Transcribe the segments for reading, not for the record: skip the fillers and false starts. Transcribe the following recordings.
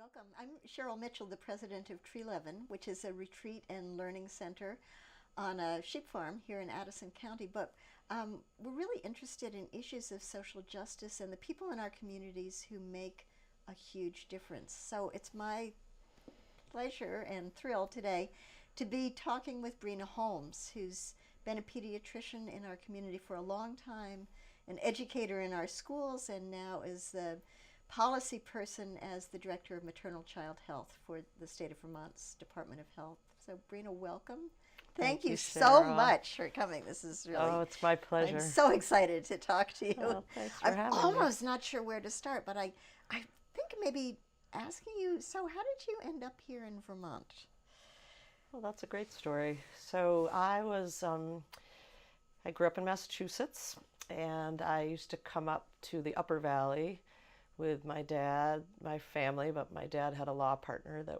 Welcome. I'm Cheryl Mitchell, the president of Treleven, which is a retreat and learning center on a sheep farm here in Addison County. But we're really interested in issues of social justice and the people in our communities who make a huge difference. So it's my pleasure and thrill today to be talking with Breena Holmes, who's been a pediatrician in our community for a long time, an educator in our schools, and now is the policy person as the director of maternal child health for the state of Vermont's Department of Health. So Breena, welcome. Thank you so Cheryl. much for coming. This is really, Oh, it's my pleasure. I'm so excited to talk to you. Oh, thanks for I'm having almost not sure where to start, but I think maybe asking you, so how did you end up here in Vermont? Well, that's a great story. So I grew up in Massachusetts, and I used to come up to the Upper Valley with my dad, my family, but my dad had a law partner that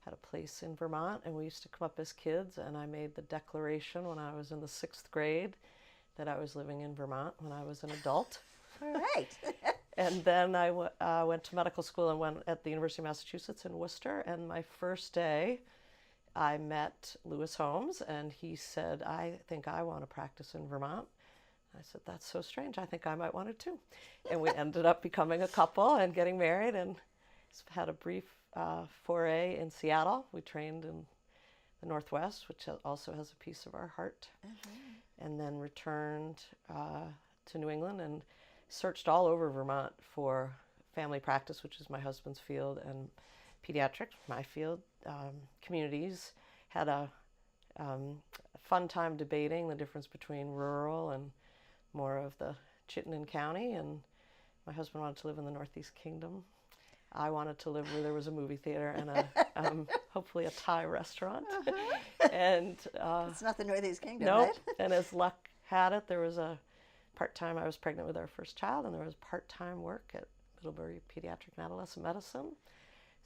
had a place in Vermont, and we used to come up as kids, and I made the declaration when I was in the 6th grade that I was living in Vermont when I was an adult. All right. And then I went to medical school and went at the University of Massachusetts in Worcester, and my first day I met Lewis Holmes, and he said, "I think I want to practice in Vermont." I said, "That's so strange. I think I might want it too." And we ended up becoming a couple and getting married, and had a brief foray in Seattle. We trained in the Northwest, which also has a piece of our heart, and then returned to New England and searched all over Vermont for family practice, which is my husband's field, and pediatrics, my field, communities. Had a fun time debating the difference between rural and more of the Chittenden County, and my husband wanted to live in the Northeast Kingdom. I wanted to live where there was a movie theater and hopefully a Thai restaurant. And it's not the Northeast Kingdom, nope. right? And as luck had it, there was a part-time, I was pregnant with our first child, and there was part-time work at Middlebury Pediatric and Adolescent Medicine.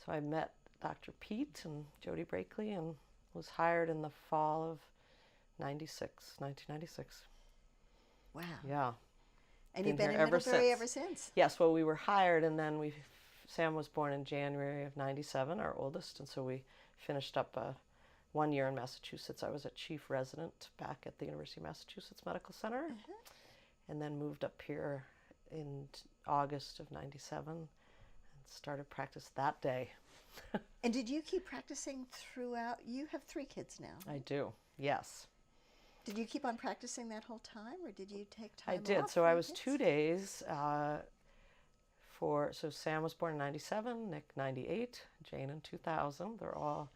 So I met Dr. Pete and Jody Brakely and was hired in the fall of 1996. Wow. Yeah. And you've been in Middlebury ever since? Yes, well, we were hired, and then Sam was born in January of 97, our oldest, and so we finished up 1 year in Massachusetts. I was a chief resident back at the University of Massachusetts Medical Center, and then moved up here in August of 97 and started practice that day. And did you keep practicing throughout? You have 3 kids now. I do, yes. Did you keep on practicing that whole time, or did you take time off? I did. So I was 2 days so Sam was born in 97, Nick 98, Jane in 2000. They're all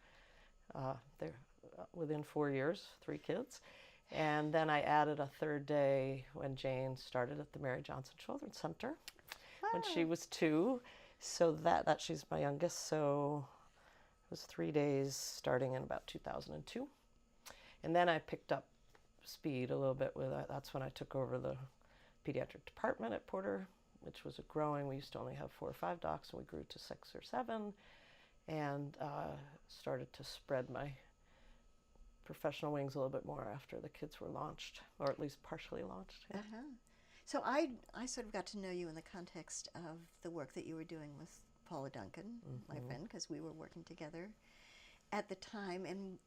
they're within 4 years, 3 kids. And then I added a 3rd day when Jane started at the Mary Johnson Children's Center when she was 2. So that she's my youngest. So it was 3 days starting in about 2002. And then I picked up speed a little bit that's when I took over the pediatric department at Porter, which was growing. We used to only have 4 or 5 docs, and we grew to 6 or 7, and started to spread my professional wings a little bit more after the kids were launched, or at least partially launched. Yeah. So I sort of got to know you in the context of the work that you were doing with Paula Duncan, my friend, because we were working together at the time, and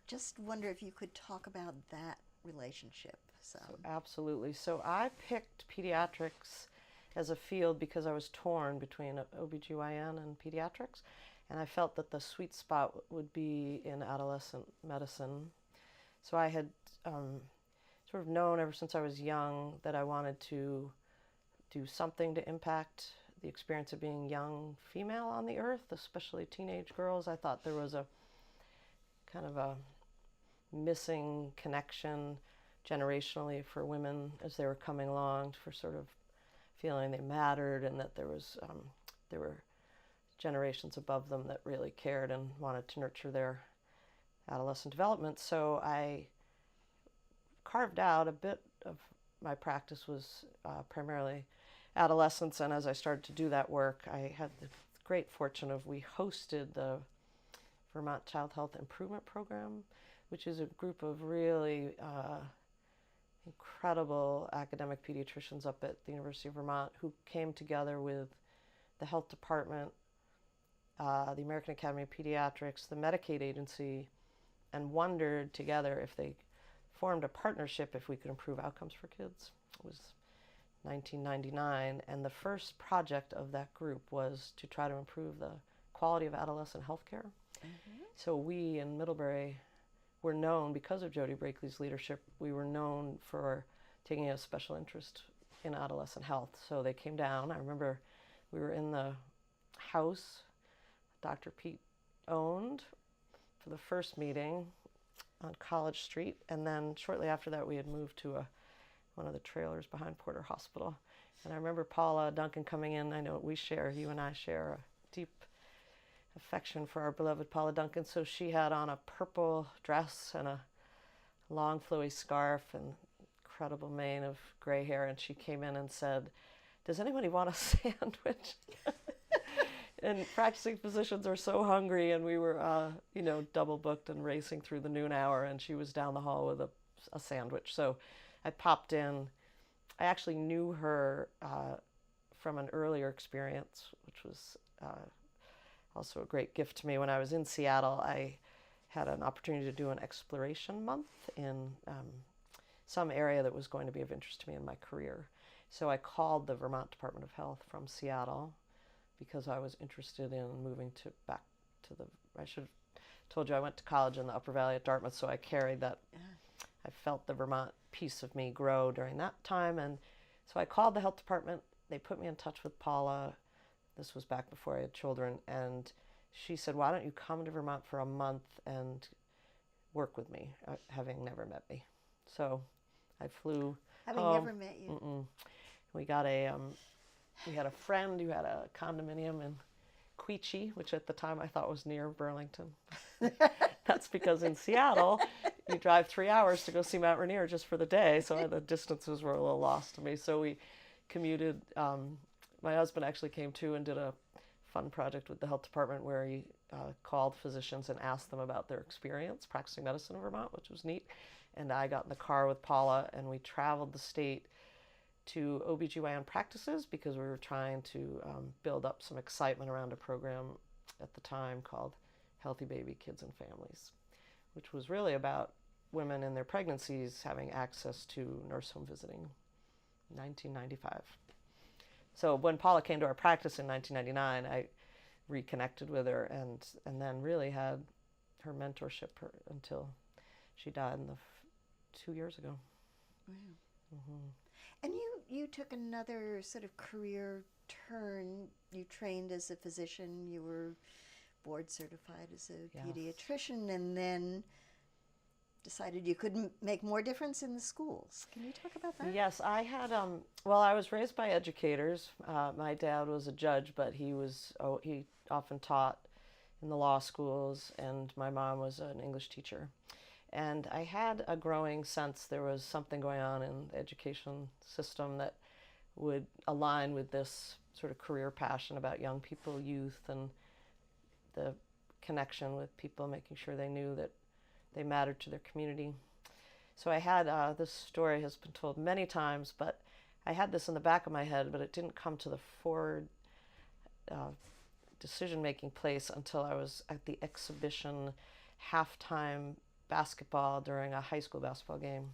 just wonder if you could talk about that relationship. So absolutely. So I picked pediatrics as a field because I was torn between OBGYN and pediatrics, and I felt that the sweet spot would be in adolescent medicine. So I had sort of known ever since I was young that I wanted to do something to impact the experience of being young female on the earth, especially teenage girls. I thought there was a kind of a missing connection generationally for women as they were coming along, for sort of feeling they mattered, and that there were generations above them that really cared and wanted to nurture their adolescent development. So I carved out a bit of my practice was primarily adolescents, and as I started to do that work, I had the great fortune of we hosted the Vermont Child Health Improvement Program, which is a group of really incredible academic pediatricians up at the University of Vermont who came together with the health department, the American Academy of Pediatrics, the Medicaid agency, and wondered together if they formed a partnership if we could improve outcomes for kids. It was 1999, and the first project of that group was to try to improve the quality of adolescent health care. So we in Middlebury were known, because of Jody Brakely's leadership, we were known for taking a special interest in adolescent health. So they came down. I remember we were in the house Dr. Pete owned for the first meeting on College Street, and then shortly after that we had moved to one of the trailers behind Porter Hospital. And I remember Paula Duncan coming in. I know you and I share a deep affection for our beloved Paula Duncan. So she had on a purple dress and a long flowy scarf and incredible mane of gray hair, and she came in and said, "Does anybody want a sandwich?" And practicing physicians are so hungry, and we were, double booked and racing through the noon hour, and she was down the hall with a sandwich. So I popped in. I actually knew her from an earlier experience, which was also a great gift to me. When I was in Seattle, I had an opportunity to do an exploration month in some area that was going to be of interest to me in my career. So I called the Vermont Department of Health from Seattle because I was interested in moving back to I should have told you I went to college in the Upper Valley at Dartmouth, so I carried that. I felt the Vermont piece of me grow during that time, and so I called the health department. They put me in touch with Paula. This was back before I had children, and she said, "Why don't you come to Vermont for a month and work with me," having never met me. So I flew Having home. never met you. We got we had a friend who had a condominium in Quechee, which at the time I thought was near Burlington. That's because in Seattle, you drive 3 hours to go see Mount Rainier just for the day, so the distances were a little lost to me. So we commuted. My husband actually came too and did a fun project with the health department where he called physicians and asked them about their experience practicing medicine in Vermont, which was neat. And I got in the car with Paula, and we traveled the state to OBGYN practices because we were trying to build up some excitement around a program at the time called Healthy Baby, Kids and Families, which was really about women in their pregnancies having access to nurse home visiting in 1995. So when Paula came to our practice in 1999, I reconnected with her and then really had her mentorship until she died 2 years ago. Wow. And you took another sort of career turn. You trained as a physician. You were board certified as a pediatrician, and then decided you could make more difference in the schools. Can you talk about that? Yes, I had, I was raised by educators. My dad was a judge, but he often taught in the law schools, and my mom was an English teacher. And I had a growing sense there was something going on in the education system that would align with this sort of career passion about young people, youth, and the connection with people, making sure they knew that they mattered to their community. So I had, this story has been told many times, but I had this in the back of my head, but it didn't come to the forward decision-making place until I was at the exhibition halftime basketball during a high school basketball game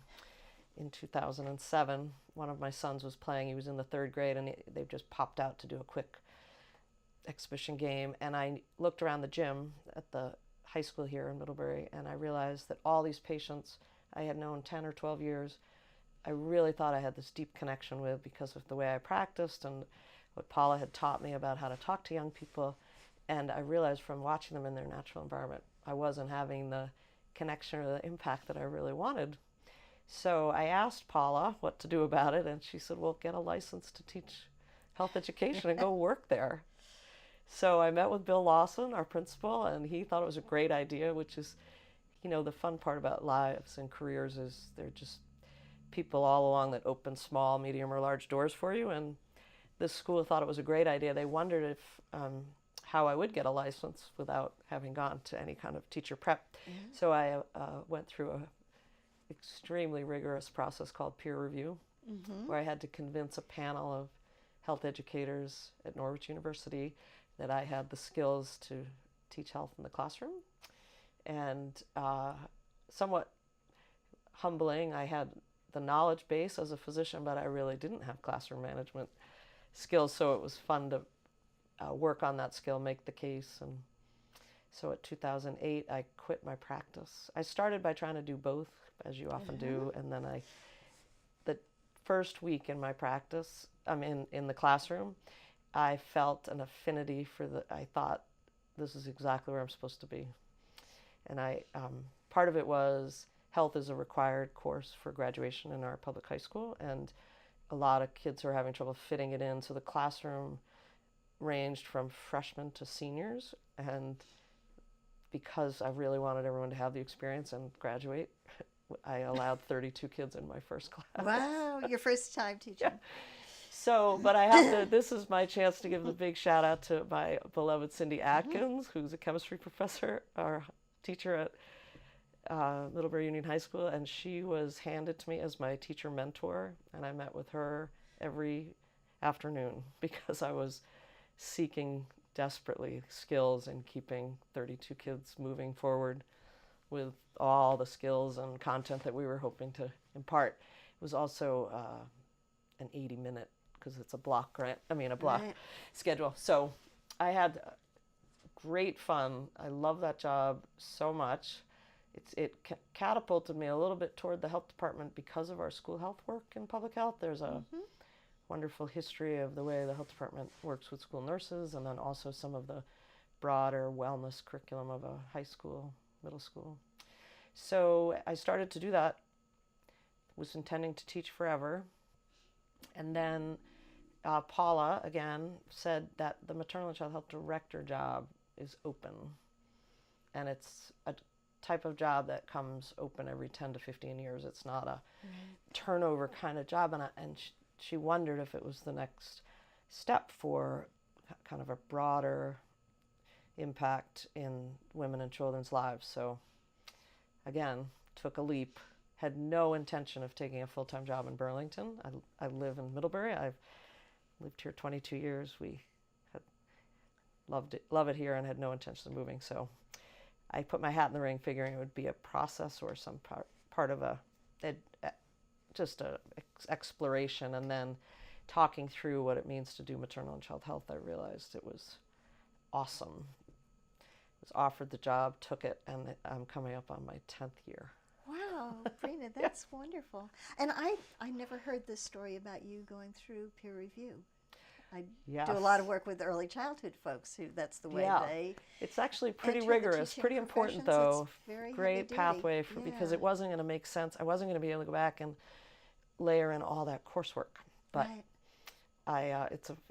in 2007. One of my sons was playing. He was in the 3rd grade, and they just popped out to do a quick exhibition game. And I looked around the gym at the high school here in Middlebury, and I realized that all these patients I had known 10 or 12 years, I really thought I had this deep connection with because of the way I practiced and what Paula had taught me about how to talk to young people. And I realized from watching them in their natural environment, I wasn't having the connection or the impact that I really wanted. So I asked Paula what to do about it, and she said, "Well, get a license to teach health education and go work there." So I met with Bill Lawson, our principal, and he thought it was a great idea, which is, the fun part about lives and careers is they're just people all along that open small, medium, or large doors for you. And this school thought it was a great idea. They wondered if how I would get a license without having gone to any kind of teacher prep. Mm-hmm. So I went through a extremely rigorous process called peer review, where I had to convince a panel of health educators at Norwich University that I had the skills to teach health in the classroom. And somewhat humbling, I had the knowledge base as a physician, but I really didn't have classroom management skills, so it was fun to work on that skill, make the case. And so at 2008, I quit my practice. I started by trying to do both, as you often do, and then the first week in my practice, in the classroom, I felt an affinity for I thought, this is exactly where I'm supposed to be. And part of it was health is a required course for graduation in our public high school, and a lot of kids are having trouble fitting it in. So the classroom ranged from freshmen to seniors, and because I really wanted everyone to have the experience and graduate, I allowed 32 kids in my first class. Wow, your first time teaching. Yeah. So, but I have to, this is my chance to give a big shout out to my beloved Cindy Atkins, who's a chemistry professor, our teacher at Middlebury Union High School, and she was handed to me as my teacher mentor, and I met with her every afternoon because I was seeking desperately skills in keeping 32 kids moving forward with all the skills and content that we were hoping to impart. It was also an 80-minute, because it's a block grant, a block schedule. So I had great fun. I love that job so much. It catapulted me a little bit toward the health department because of our school health work in public health. There's a wonderful history of the way the health department works with school nurses, and then also some of the broader wellness curriculum of a high school, middle school. So I started to do that, was intending to teach forever. And then Paula, again, said that the maternal and child health director job is open. And it's a type of job that comes open every 10 to 15 years. It's not a turnover kind of job. And she wondered if it was the next step for kind of a broader impact in women and children's lives. So again, took a leap. Had no intention of taking a full-time job in Burlington. I live in Middlebury. I've lived here 22 years. We had love it here, and had no intention of moving. So I put my hat in the ring, figuring it would be a process or some part of just a exploration, and then talking through what it means to do maternal and child health. I realized it was awesome. I was offered the job, took it, and I'm coming up on my 10th year. Wow, Breena, that's wonderful. And I never heard this story about you going through peer review. I do a lot of work with early childhood folks who that's the way they. It's actually pretty rigorous, pretty important though. Great pathway because it wasn't going to make sense. I wasn't going to be able to go back and layer in all that coursework. But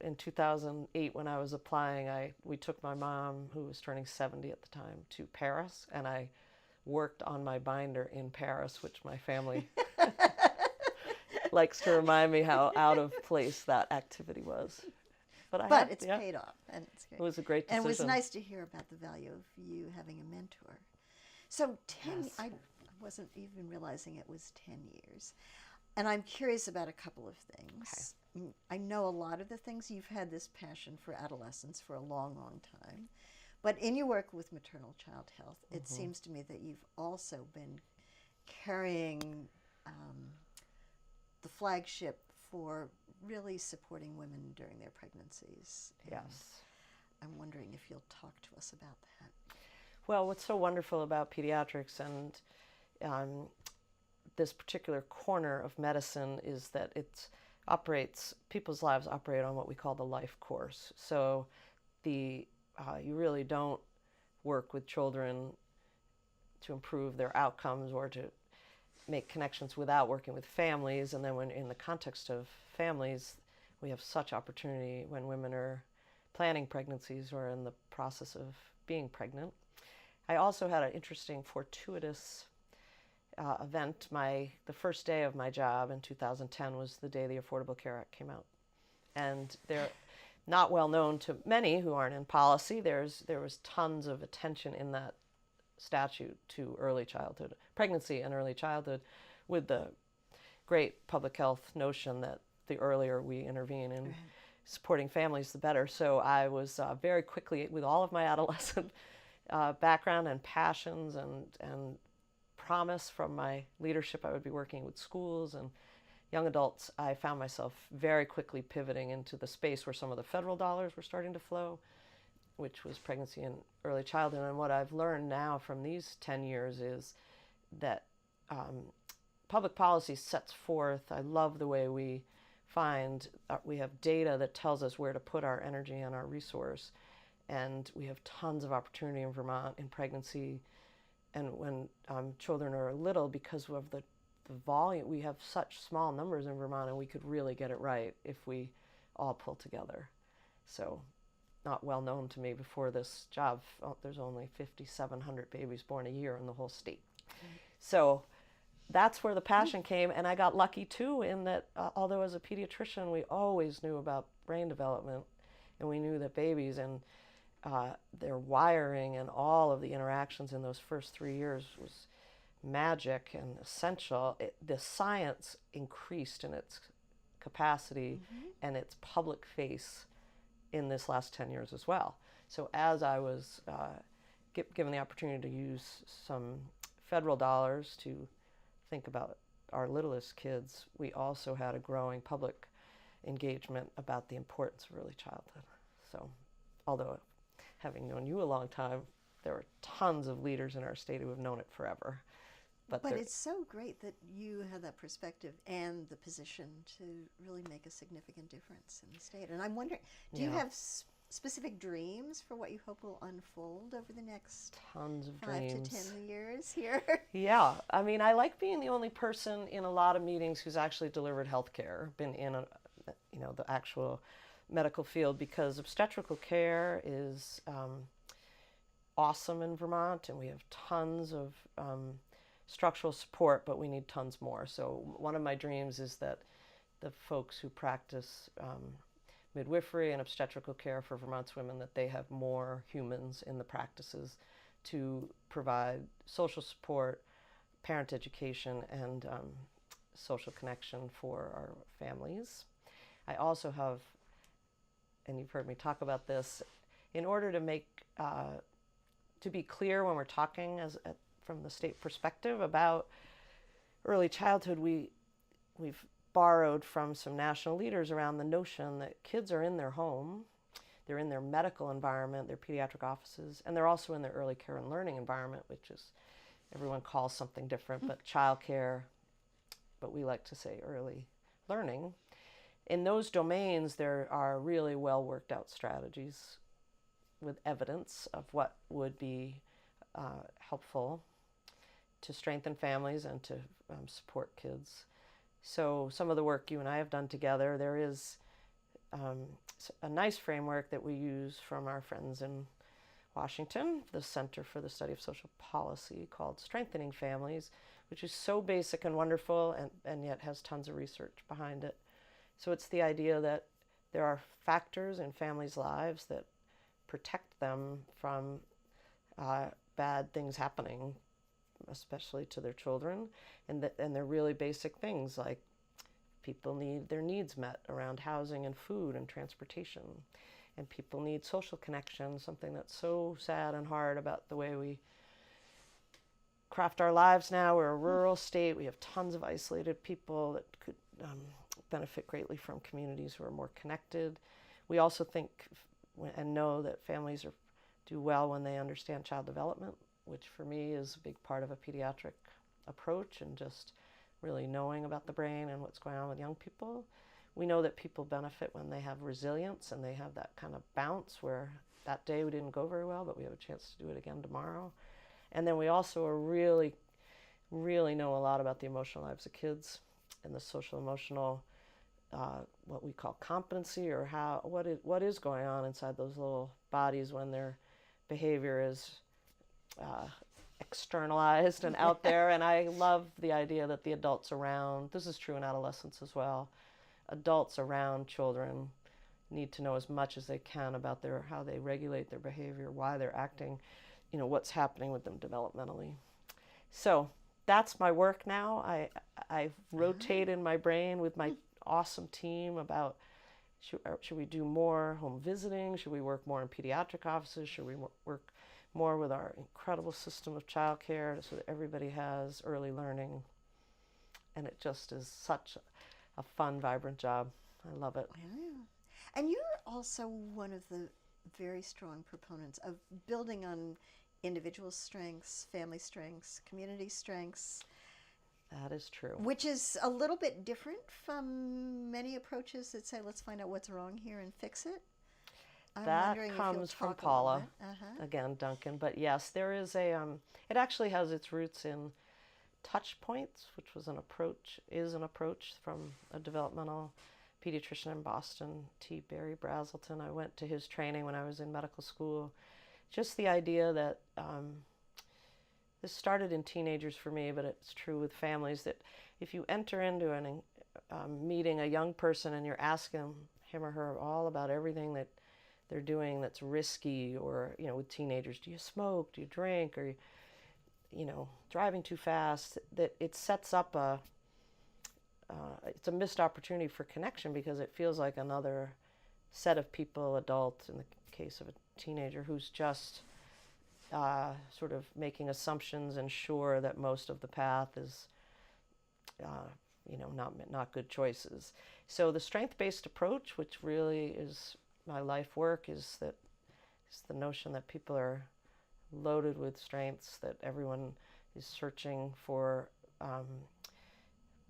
in 2008 when I was applying, we took my mom, who was turning 70 at the time, to Paris, and I worked on my binder in Paris, which my family likes to remind me how out of place that activity was. But it's paid off, and it's great. It was a great decision. And it was nice to hear about the value of you having a mentor. So I wasn't even realizing it was 10 years. And I'm curious about a couple of things. Okay. I know a lot of the things. You've had this passion for adolescents for a long, long time. But in your work with maternal child health, it seems to me that you've also been carrying the flagship for really supporting women during their pregnancies. And yes. I'm wondering if you'll talk to us about that. Well, what's so wonderful about pediatrics and this particular corner of medicine is that people's lives operate on what we call the life course. So you really don't work with children to improve their outcomes or to make connections without working with families. And then when in the context of families, we have such opportunity when women are planning pregnancies or in the process of being pregnant. I also had an interesting fortuitous event. The first day of my job in 2010 was the day the Affordable Care Act came out. And they're not well known to many who aren't in policy. There was tons of attention in that statute to early childhood, pregnancy and early childhood, with the great public health notion that the earlier we intervene in supporting families, the better. So I was very quickly, with all of my adolescent background and passions and promise from my leadership, I would be working with schools and young adults. I found myself very quickly pivoting into the space where some of the federal dollars were starting to flow, which was pregnancy and early childhood. And what I've learned now from these 10 years is that public policy sets forth, I love the way we we have data that tells us where to put our energy and our resource. And we have tons of opportunity in Vermont in pregnancy and when children are little, because of the volume. We have such small numbers in Vermont, and we could really get it right if we all pull together. So, not well known to me before this job, there's only 5,700 babies born a year in the whole state. So that's where the passion came, and I got lucky too in that although as a pediatrician we always knew about brain development, and we knew that babies and their wiring and all of the interactions in those first 3 years was magic and essential. The science increased in its capacity and its public face in this last 10 years as well. So as I was given the opportunity to use some federal dollars to think about our littlest kids, we also had a growing public engagement about the importance of early childhood. So although having known you a long time, there are tons of leaders in our state who have known it forever. But it's so great that you have that perspective and the position to really make a significant difference in the state. And I'm wondering, do you have specific dreams for what you hope will unfold over the next tons of 5 dreams. to 10 years here? Yeah, I mean, I like being the only person in a lot of meetings who's actually delivered health care, been in the actual medical field, because obstetrical care is awesome in Vermont, and we have tons of structural support, but we need tons more. So one of my dreams is that the folks who practice midwifery and obstetrical care for Vermont's women, that they have more humans in the practices to provide social support, parent education, and social connection for our families. I also have, and you've heard me talk about this, in order to make, to be clear when we're talking from the state perspective about early childhood, we've borrowed from some national leaders around the notion that kids are in their home, they're in their medical environment, their pediatric offices, and they're also in their early care and learning environment, which is, everyone calls something different, but childcare, but we like to say early learning. In those domains, there are really well worked out strategies with evidence of what would be helpful to strengthen families and to support kids. So some of the work you and I have done together, there is a nice framework that we use from our friends in Washington, the Center for the Study of Social Policy, called Strengthening Families, which is so basic and wonderful and yet has tons of research behind it. So it's the idea that there are factors in families' lives that protect them from bad things happening, especially to their children, and they're really basic things like people need their needs met around housing and food and transportation, and people need social connection, something that's so sad and hard about the way we craft our lives now. We're a rural state. We have tons of isolated people that could benefit greatly from communities who are more connected. We also think and know that families do well when they understand child development, which for me is a big part of a pediatric approach, and just really knowing about the brain and what's going on with young people. We know that people benefit when they have resilience and they have that kind of bounce where that day we didn't go very well, but we have a chance to do it again tomorrow. And then we also are really know a lot about the emotional lives of kids and the social emotional, what we call competency, or what is going on inside those little bodies when their behavior is externalized and out there. And I love the idea that the adults around, this is true in adolescence as well, adults around children need to know as much as they can about how they regulate their behavior, why they're acting, what's happening with them developmentally. So that's my work now. I rotate in my brain with my awesome team about Should we do more home visiting? Should we work more in pediatric offices? Should we work more with our incredible system of childcare so that everybody has early learning? And it just is such a fun, vibrant job. I love it. Yeah. And you're also one of the very strong proponents of building on individual strengths, family strengths, community strengths. That is true. Which is a little bit different from many approaches that say, let's find out what's wrong here and fix it. That comes from Paula, again, Duncan. But yes, there is it actually has its roots in touch points, which was is an approach from a developmental pediatrician in Boston, T. Barry Brazelton. I went to his training when I was in medical school. Just the idea that this started in teenagers for me, but it's true with families, that if you enter into meeting a young person and you're asking him or her all about everything that they're doing that's risky, or, with teenagers, do you smoke, do you drink, or, driving too fast, that it sets up it's a missed opportunity for connection, because it feels like another set of people, adult in the case of a teenager, who's just sort of making assumptions and sure that most of the path is, not good choices. So the strength-based approach, which really is my life work, is the notion that people are loaded with strengths, that everyone is searching for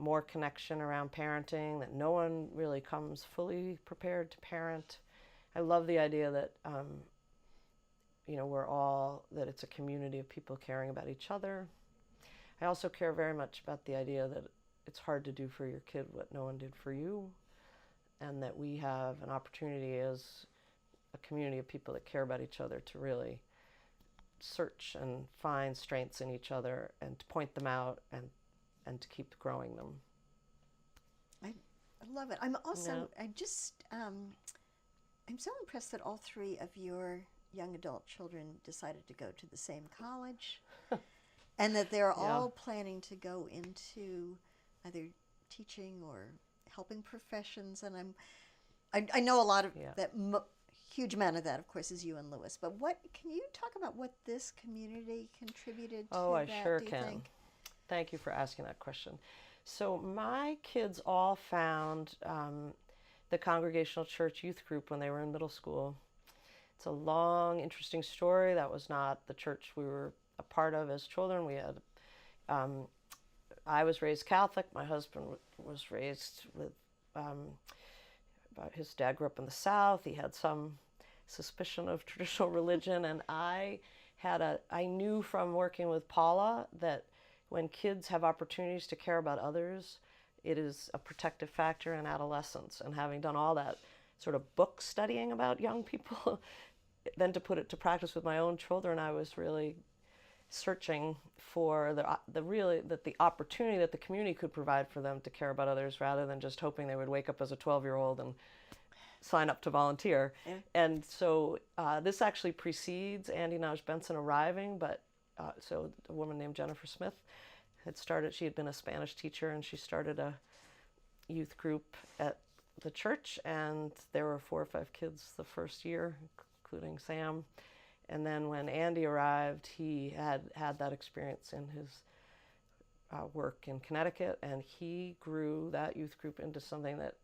more connection around parenting, that no one really comes fully prepared to parent. I love the idea that that it's a community of people caring about each other. I also care very much about the idea that it's hard to do for your kid what no one did for you, and that we have an opportunity as a community of people that care about each other to really search and find strengths in each other and to point them out and to keep growing them. I love it. I'm also, I'm so impressed that all three of your young adult children decided to go to the same college and that they're all planning to go into either teaching or helping professions. And I know a lot of that. Huge amount of that, of course, is you and Lewis. But can you talk about what this community contributed to? Oh, I that, sure do you can. think? Thank you for asking that question. So my kids all found the Congregational Church Youth Group when they were in middle school. It's a long, interesting story. That was not the church we were a part of as children. We had, I was raised Catholic. My husband was raised with, his dad grew up in the South. He had some suspicion of traditional religion, and I knew from working with Paula that when kids have opportunities to care about others, it is a protective factor in adolescence. And having done all that sort of book studying about young people, then to put it to practice with my own children, I was really searching for the opportunity that the community could provide for them to care about others, rather than just hoping they would wake up as a 12-year-old and sign up to volunteer. Yeah. And so this actually precedes Andy Naj Benson arriving, but so a woman named Jennifer Smith she had been a Spanish teacher, and she started a youth group at the church, and there were 4 or 5 kids the first year, including Sam. And then when Andy arrived, he had that experience in his work in Connecticut, and he grew that youth group into something that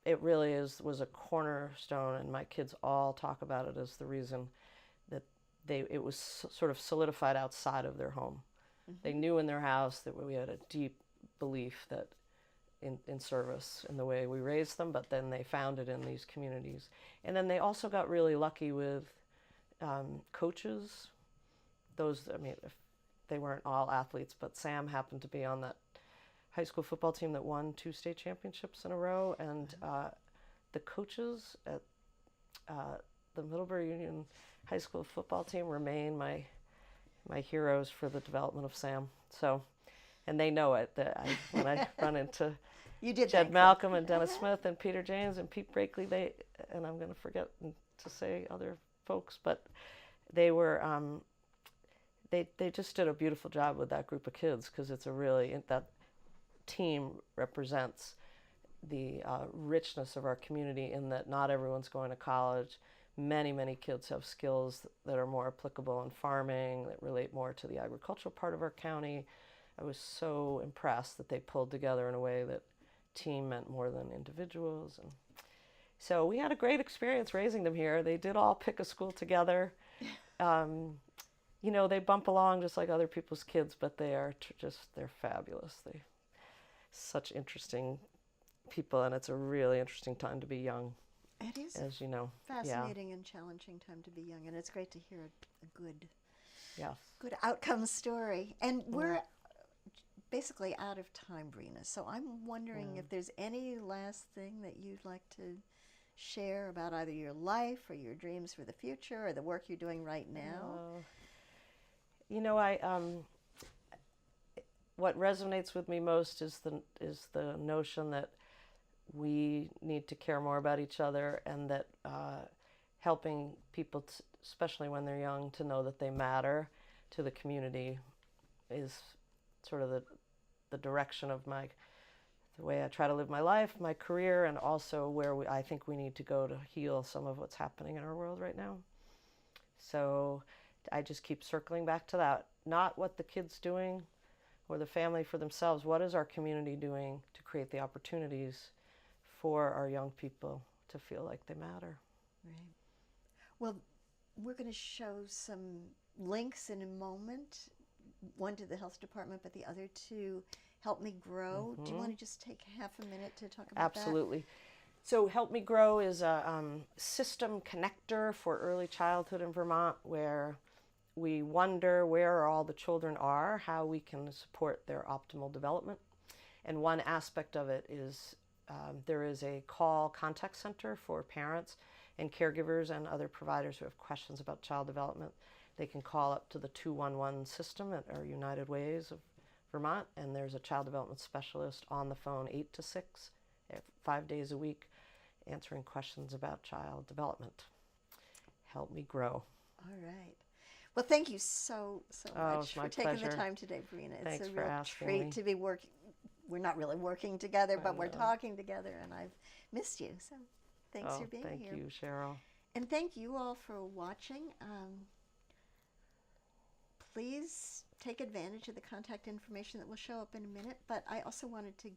it really was a cornerstone, and my kids all talk about it as the reason that it was sort of solidified outside of their home. Mm-hmm. They knew in their house that we had a deep belief that in service in the way we raised them, but then they found it in these communities. And then they also got really lucky with coaches. If they weren't all athletes, but Sam happened to be on that high school football team that won 2 state championships in a row, and the coaches at the Middlebury Union High School football team remain my heroes for the development of Sam. So, and they know it. When I run into Jed Malcolm and Dennis Smith and Peter James and Pete Brakely, and I'm going to forget to say other folks, but they were they just did a beautiful job with that group of kids, because it's that team represents richness of our community in that not everyone's going to college. Many kids have skills that are more applicable in farming, that relate more to the agricultural part of our county. I was so impressed that they pulled together in a way that team meant more than individuals. And so we had a great experience raising them here. They did all pick a school together. You know, they bump along just like other people's kids, but they are they're fabulous. They're such interesting people, and it's a really interesting time to be young. It is, as you know, fascinating and challenging time to be young, and it's great to hear a good, yes, good outcome story. And we're basically out of time, Breena. So I'm wondering if there's any last thing that you'd like to share about either your life or your dreams for the future or the work you're doing right now. You know, what resonates with me most is the notion that we need to care more about each other, and that helping people, especially when they're young, to know that they matter to the community is sort of the direction of the way I try to live my life, my career, and also where I think we need to go to heal some of what's happening in our world right now. So I just keep circling back to that. Not what the kid's doing or the family for themselves. What is our community doing to create the opportunities for our young people to feel like they matter? Right. Well, we're going to show some links in a moment, one to the health department, but the other to Help Me Grow. Do you want to just take half a minute to talk about that? Absolutely. So Help Me Grow is a system connector for early childhood in Vermont, where we wonder where all the children are, how we can support their optimal development. And one aspect of it is there is a call contact center for parents and caregivers and other providers who have questions about child development. They can call up to the 211 system at our United Ways of Vermont, and there's a child development specialist on the phone 8 to 6, 5 days a week, answering questions about child development. Help Me Grow. All right. Well, thank you so much for taking pleasure. The time today, Breena. It's Thanks a for real asking treat me. to be working. We're not really working together, but we're talking together, and I've missed you. So thanks for being here. Thank you, Cheryl. And thank you all for watching. Please take advantage of the contact information that will show up in a minute. But I also wanted to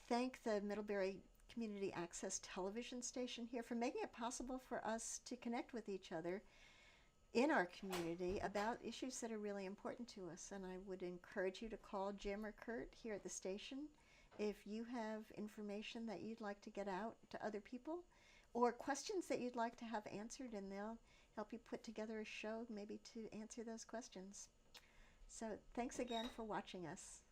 thank the Middlebury Community Access television station here for making it possible for us to connect with each other in our community about issues that are really important to us. And I would encourage you to call Jim or Kurt here at the station if you have information that you'd like to get out to other people, or questions that you'd like to have answered, and they'll help you put together a show maybe to answer those questions. So thanks again for watching us.